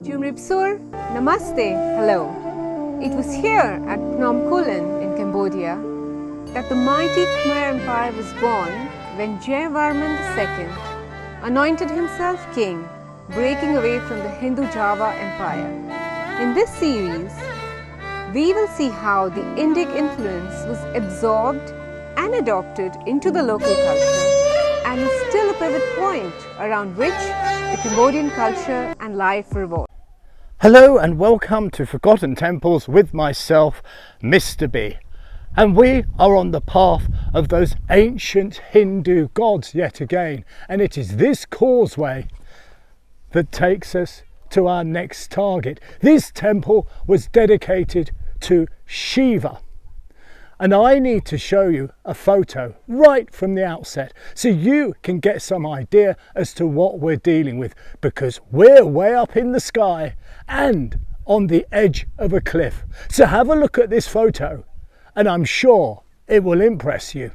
Chumripsur, Namaste, hello. It was here at Phnom Kulen in Cambodia that the mighty Khmer Empire was born when Jayavarman II anointed himself king, breaking away from the Hindu Java Empire. In this series, we will see how the Indic influence was absorbed and adopted into the local culture and is still a pivot point around which the Cambodian culture and life revolve. Hello and welcome to Forgotten Temples with myself, Mr. B. And we are on the path of those ancient Hindu gods yet again. And it is this causeway that takes us to our next target. This temple was dedicated to Shiva. And I need to show you a photo right from the outset so you can get some idea as to what we're dealing with, because we're way up in the sky and on the edge of a cliff. So have a look at this photo and I'm sure it will impress you.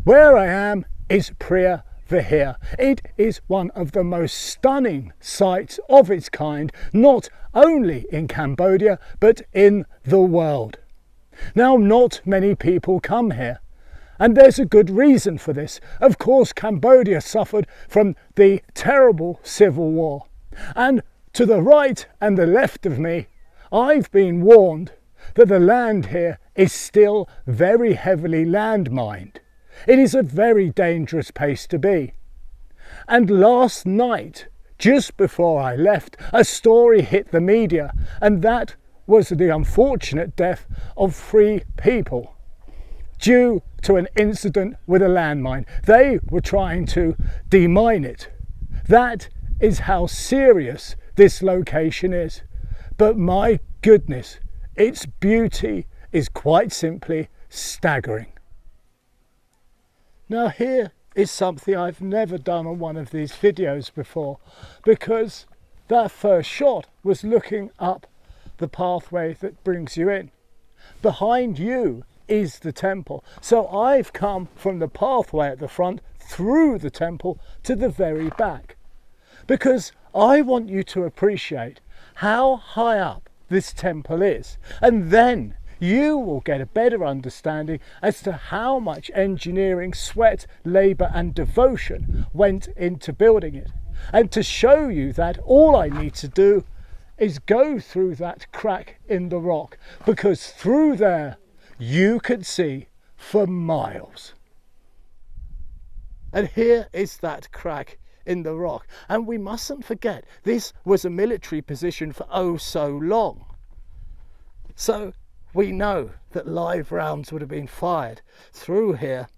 Where I am is preah Vihear. It is one of the most stunning sites of its kind, not only in Cambodia but in the world. Now, not many people come here, and there's a good reason for this. Of course, Cambodia suffered from the terrible civil war, and to the right and the left of me, I've been warned that the land here is still very heavily landmined. It is a very dangerous place to be. And last night, just before I left, a story hit the media, and that was the unfortunate death of 3 people due to an incident with a landmine. They were trying to demine it. That is how serious this location is. But my goodness, its beauty is quite simply staggering. Now here is something I've never done on one of these videos before, because that first shot was looking up the pathway that brings you in. Behind you is the temple. So I've come from the pathway at the front through the temple to the very back, because I want you to appreciate how high up this temple is, and then you will get a better understanding as to how much engineering, sweat, labour and devotion went into building it. And to show you that, all I need to do is go through that crack in the rock, because through there you can see for miles. And here is that crack in the rock. And we mustn't forget, this was a military position for oh so long. So we know that live rounds would have been fired through here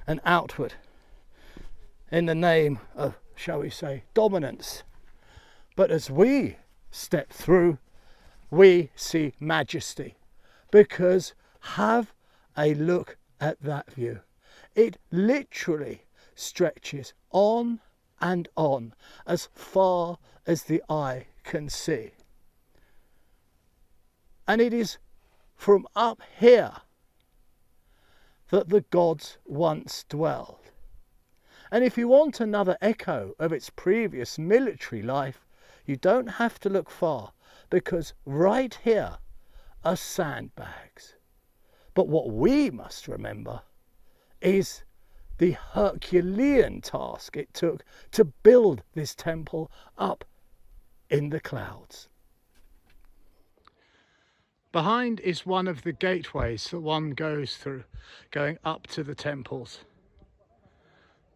and outward in the name of, shall we say, dominance. But as we step through, we see majesty, because have a look at that view. It literally stretches on and on as far as the eye can see. And it is from up here that the gods once dwelled. And if you want another echo of its previous military life, you don't have to look far, because right here are sandbags. But what we must remember is the Herculean task it took to build this temple up in the clouds. Behind is one of the gateways that one goes through, going up to the temples.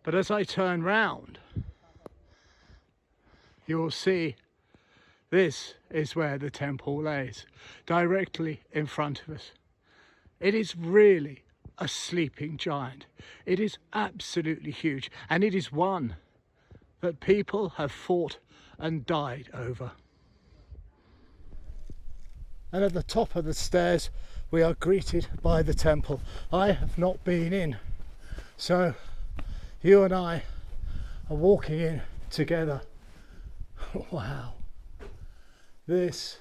But as I turn round, you will see this is where the temple lays, directly in front of us. It is really a sleeping giant. It is absolutely huge, and it is one that people have fought and died over. And at the top of the stairs we are greeted by the temple. I have not been in, so you and I are walking in together. Wow, this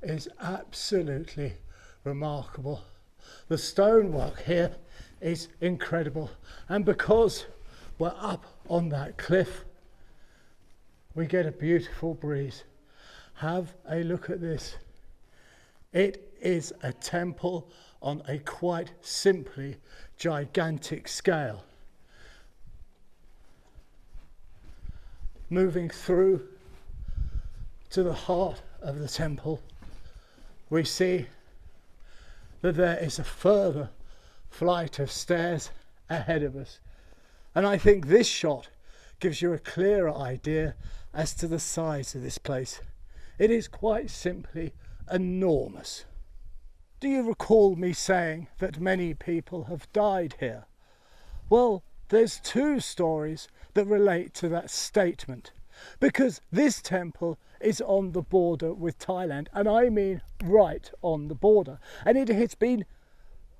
is absolutely remarkable. The stonework here is incredible, and because we're up on that cliff, we get a beautiful breeze. Have a look at this. It is a temple on a quite simply gigantic scale. Moving through to the heart of the temple, we see that there is a further flight of stairs ahead of us. And I think this shot gives you a clearer idea as to the size of this place. It is quite simply enormous. Do you recall me saying that many people have died here? Well, there's two stories that relate to that statement, because this temple is on the border with Thailand, and I mean right on the border, and it has been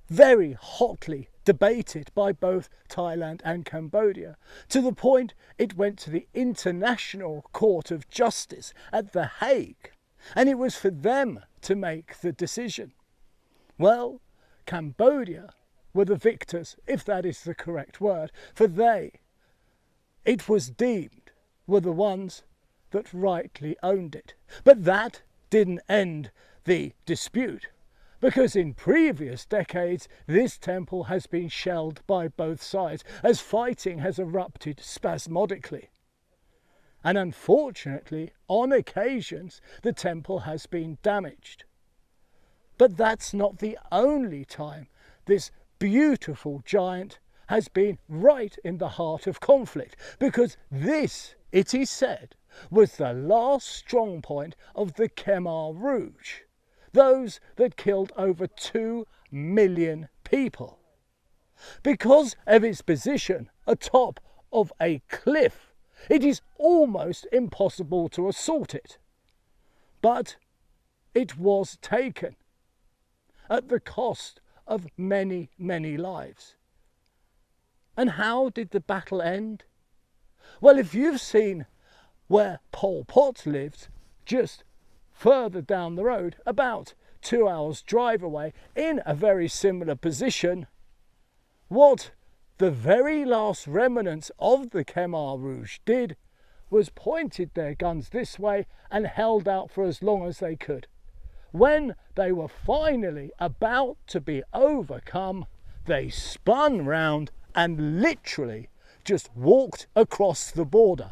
very hotly debated by both Thailand and Cambodia, to the point it went to the International Court of Justice at The Hague, and it was for them to make the decision. Well, Cambodia were the victors, if that is the correct word, for it was deemed, were the ones that rightly owned it. But that didn't end the dispute, because in previous decades this temple has been shelled by both sides as fighting has erupted spasmodically. And unfortunately, on occasions, the temple has been damaged. But that's not the only time this beautiful giant has been right in the heart of conflict, because this, it is said, was the last strong point of the Khmer Rouge, those that killed over 2 million people. Because of its position atop of a cliff, it is almost impossible to assault it. But it was taken at the cost of many, many lives. And how did the battle end? Well, if you've seen where Pol Pot lived, just further down the road, about 2 hours drive away, in a very similar position, what the very last remnants of the Khmer Rouge did was pointed their guns this way and held out for as long as they could. When they were finally about to be overcome, they spun round and literally just walked across the border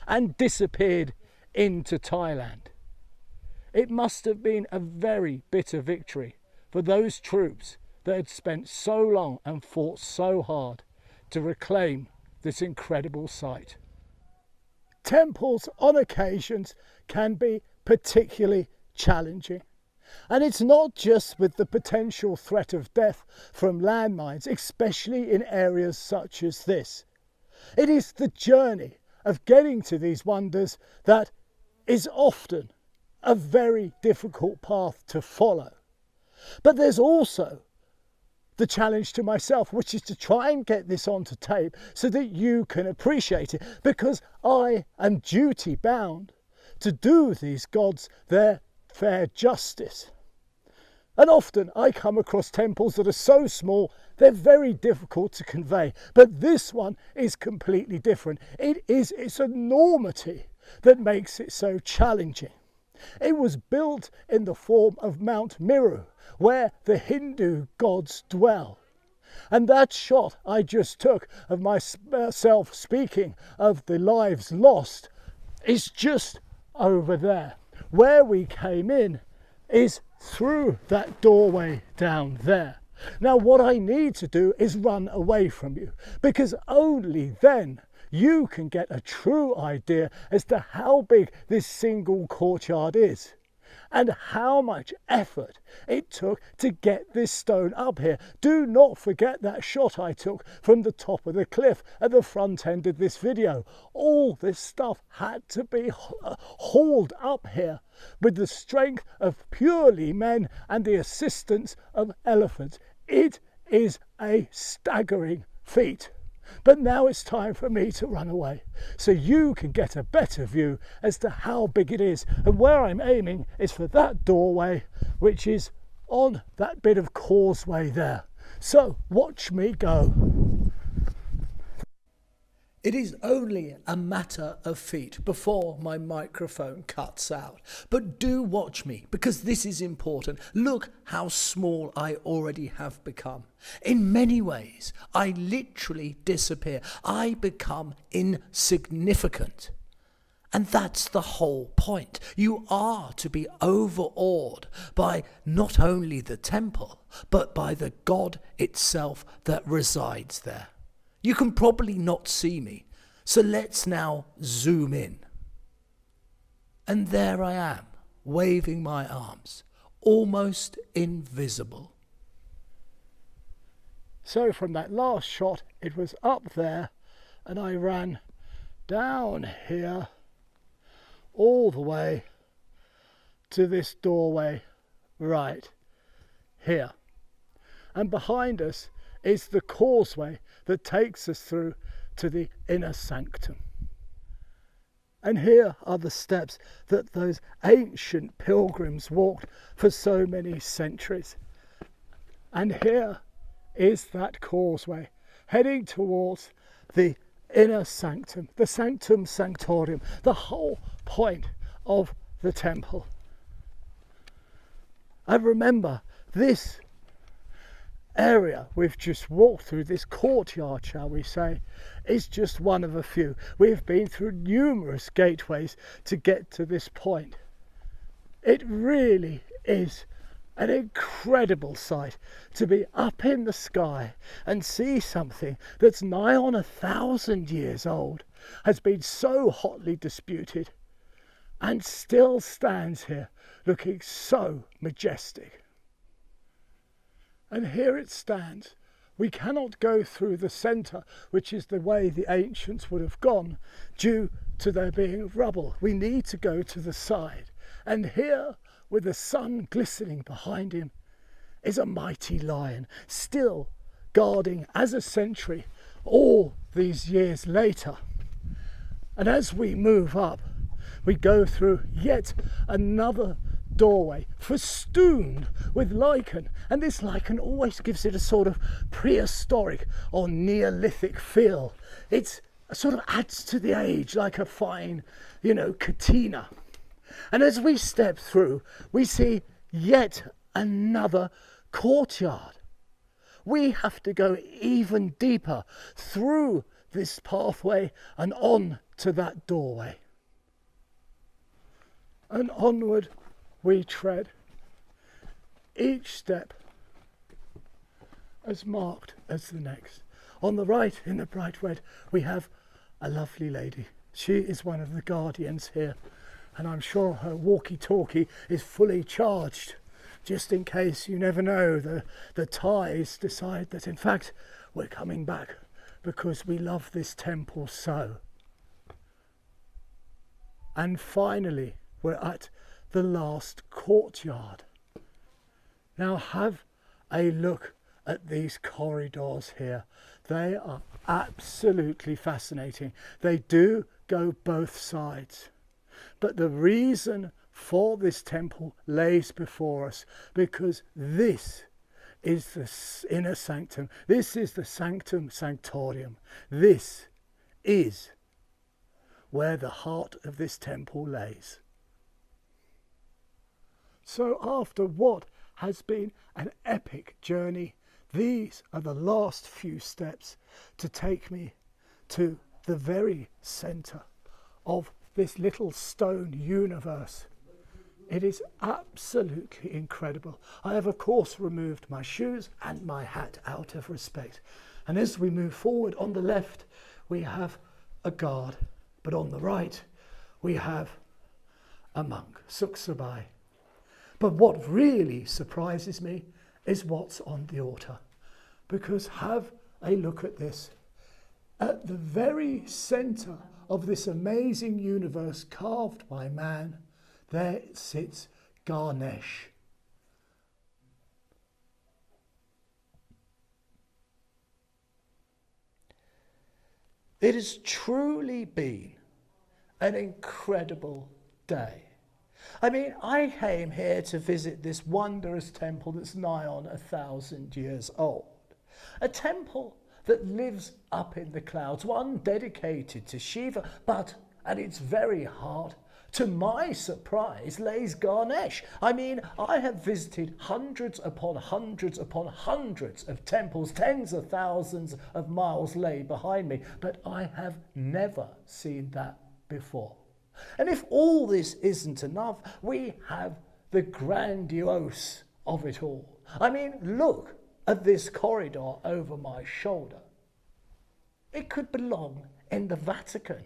and disappeared into Thailand. It must have been a very bitter victory for those troops that had spent so long and fought so hard to reclaim this incredible site. Temples on occasions can be particularly challenging. And it's not just with the potential threat of death from landmines, especially in areas such as this. It is the journey of getting to these wonders that is often a very difficult path to follow. But there's also the challenge to myself, which is to try and get this onto tape so that you can appreciate it, because I am duty bound to do these gods their fair justice. And often I come across temples that are so small they're very difficult to convey, but this one is completely different. It is its enormity that makes it so challenging. It was built in the form of Mount Meru, where the Hindu gods dwell. And that shot I just took of myself speaking of the lives lost is just over there. Where we came in is through that doorway down there. Now what I need to do is run away from you, because only then you can get a true idea as to how big this single courtyard is and how much effort it took to get this stone up here. Do not forget that shot I took from the top of the cliff at the front end of this video. All this stuff had to be hauled up here with the strength of purely men and the assistance of elephants. It is a staggering feat. But now it's time for me to run away, so you can get a better view as to how big it is. And where I'm aiming is for that doorway, which is on that bit of causeway there. So watch me go. It is only a matter of feet before my microphone cuts out. But do watch me, because this is important. Look how small I already have become. In many ways, I literally disappear. I become insignificant. And that's the whole point. You are to be overawed by not only the temple, but by the God itself that resides there. You can probably not see me, so let's now zoom in. And there I am, waving my arms, almost invisible. So from that last shot, it was up there, and I ran down here, all the way to this doorway right here. And behind us is the causeway that takes us through to the inner sanctum. And here are the steps that those ancient pilgrims walked for so many centuries. And here is that causeway heading towards the inner sanctum, the sanctum sanctorum, the whole point of the temple. And remember, this area we've just walked through, this courtyard, shall we say, is just one of a few. We've been through numerous gateways to get to this point. It really is an incredible sight to be up in the sky and see something that's nigh on 1,000 years old, has been so hotly disputed, and still stands here looking so majestic. And here it stands. We cannot go through the centre, which is the way the ancients would have gone, due to there being rubble. We need to go to the side. And here, with the sun glistening behind him, is a mighty lion, still guarding as a sentry all these years later. And as we move up, we go through yet another doorway festooned with lichen, and this lichen always gives it a sort of prehistoric or Neolithic feel. It sort of adds to the age, like a fine, katina. And as we step through, we see yet another courtyard. We have to go even deeper through this pathway and on to that doorway. And onward we tread, each step as marked as the next. On the right, in the bright red, we have a lovely lady. She is one of the guardians here, and I'm sure her walkie-talkie is fully charged, just in case, you never know, the ties decide that in fact we're coming back because we love this temple so. And finally, we're at the last courtyard. Now have a look at these corridors here. They are absolutely fascinating. They do go both sides. But the reason for this temple lays before us, because this is the inner sanctum. This is the sanctum sanctorum. This is where the heart of this temple lays. So after what has been an epic journey, these are the last few steps to take me to the very centre of this little stone universe. It is absolutely incredible. I have of course removed my shoes and my hat out of respect. And as we move forward, on the left we have a guard, but on the right we have a monk, Suksabai. But what really surprises me is what's on the altar. Because have a look at this. At the very centre of this amazing universe carved by man, there sits Ganesh. It has truly been an incredible day. I mean, I came here to visit this wondrous temple that's nigh on 1,000 years old. A temple that lives up in the clouds, one dedicated to Shiva, but at its very heart, to my surprise, lays Ganesh. I mean, I have visited hundreds upon hundreds upon hundreds of temples, tens of thousands of miles lay behind me, but I have never seen that before. And if all this isn't enough, we have the grandiose of it all. I mean, look at this corridor over my shoulder. It could belong in the Vatican,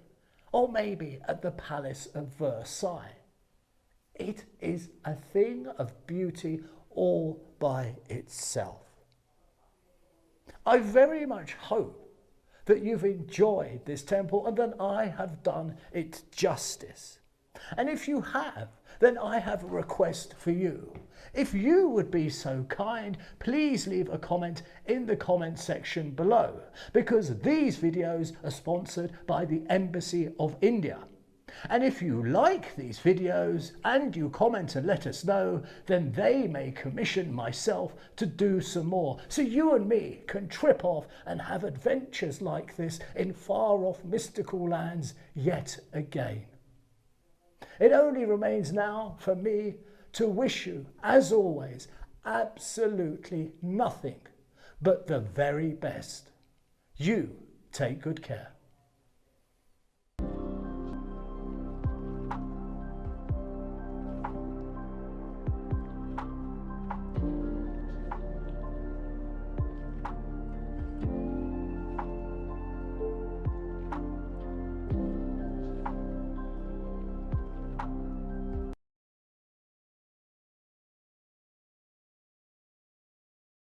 or maybe at the Palace of Versailles. It is a thing of beauty all by itself. I very much hope that you've enjoyed this temple and that I have done it justice. And if you have, then I have a request for you. If you would be so kind, please leave a comment in the comment section below, because these videos are sponsored by the Embassy of India. And if you like these videos and you comment and let us know, then they may commission myself to do some more, so you and me can trip off and have adventures like this in far-off mystical lands yet again. It only remains now for me to wish you, as always, absolutely nothing but the very best. You take good care.